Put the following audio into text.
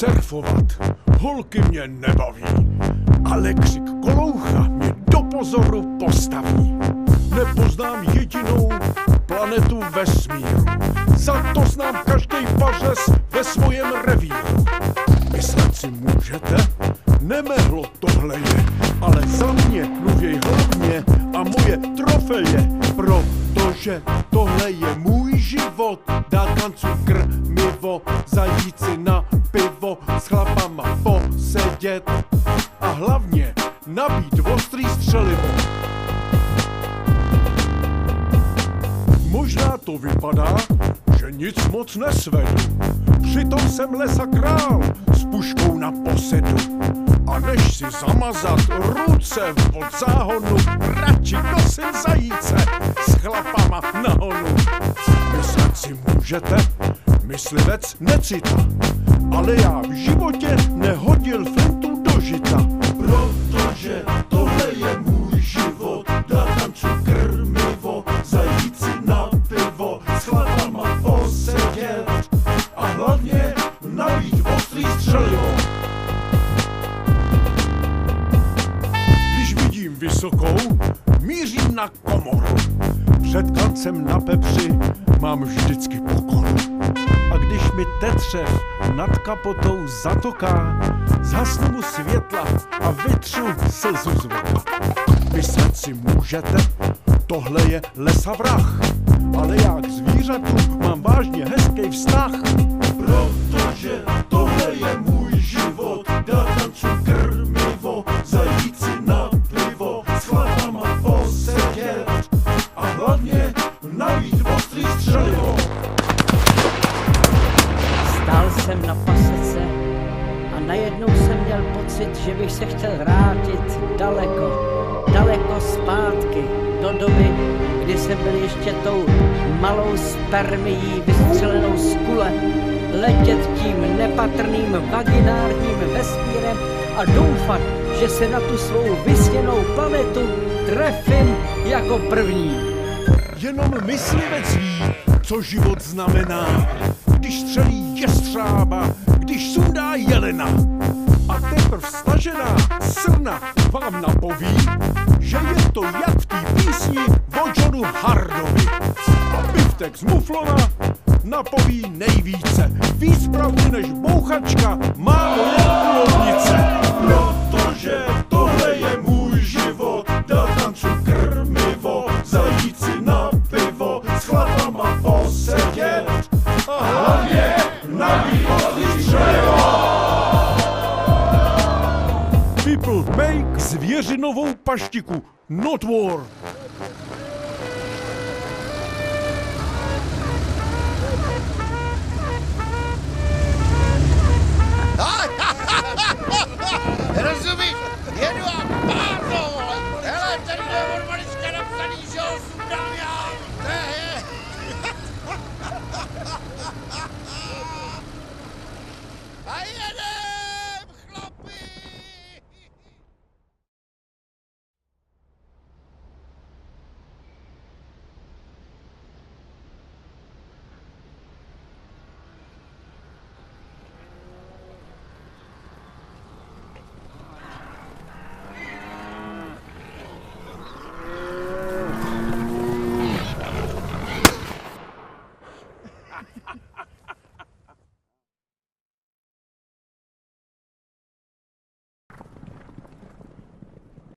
Surfovat holky mě nebaví, ale křik koloucha mě do pozoru postaví. Nepoznám jedinou planetu vesmíru, za to znám každej pařez ve svojem revíru. Myslet si můžete, nemehlo tohle je, ale za mě mluvěj hlavně a moje trofeje, protože tohle je můj život. Dát kancu krmivo, zajít si na pivo, s chlapama posedět a hlavně nabít ostrý střelivo. Možná to vypadá, že nic moc nesvedu, přitom jsem lesa král s puškou na posedu. A než si zamazat ruce od záhonu, radši nosím zajíce s chlapama na honu. Myslet si můžete, myslivec necita, ale já v životě nehodil flintu do žita. Protože tohle je můj život, dát kancu krmivo, zajít si na pivo, s chlapama posedět a hlavně nabít ostrý střelivo. Když vidím vysokou, mířím na komoru. Před kancem na pepři mám vždycky pokoru. A když mi tetřev nad kapotou zatoká, zhasnu mu světla a vytřu slzu z oka. Myslet si můžete, tohle je lesa vrah, ale já k zvířatu mám vážně hezký vztah. Protože tohle je můj život, dát kancu krmivo, zajít si na pivo, s chlapama posedět a hlavně nabít ostrý střelivo. Stál jsem na pasece a najednou jsem měl pocit, že bych se chtěl vrátit daleko zpátky, do doby, kdy jsem byl ještě tou malou spermií vystřelenou z kule, letět tím nepatrným vaginárním vesmírem a doufat, že se na tu svou vysněnou planetu trefím jako první. Jenom myslivec ví, co život znamená, když střelí jestřába, když sundá jelena. A teprv stažená srna vám napoví, že je to jak v té písni o Johnu Hardovi. A biftek z muflona napoví nejvíce, víc pravdy než bouchačka má moje kulovnice. Protože tohle je můj život, dát kancu krmivo, zajít si na pivo, s chlapama posedět a hlavně nabít ostrý střelivo. People make zvěřinovou paštiku, not war. Rozumíš? Jedu a párno, vole. Hele, tady je od malička napsaný, že ho sundám já. To je... A jedem, chlapi!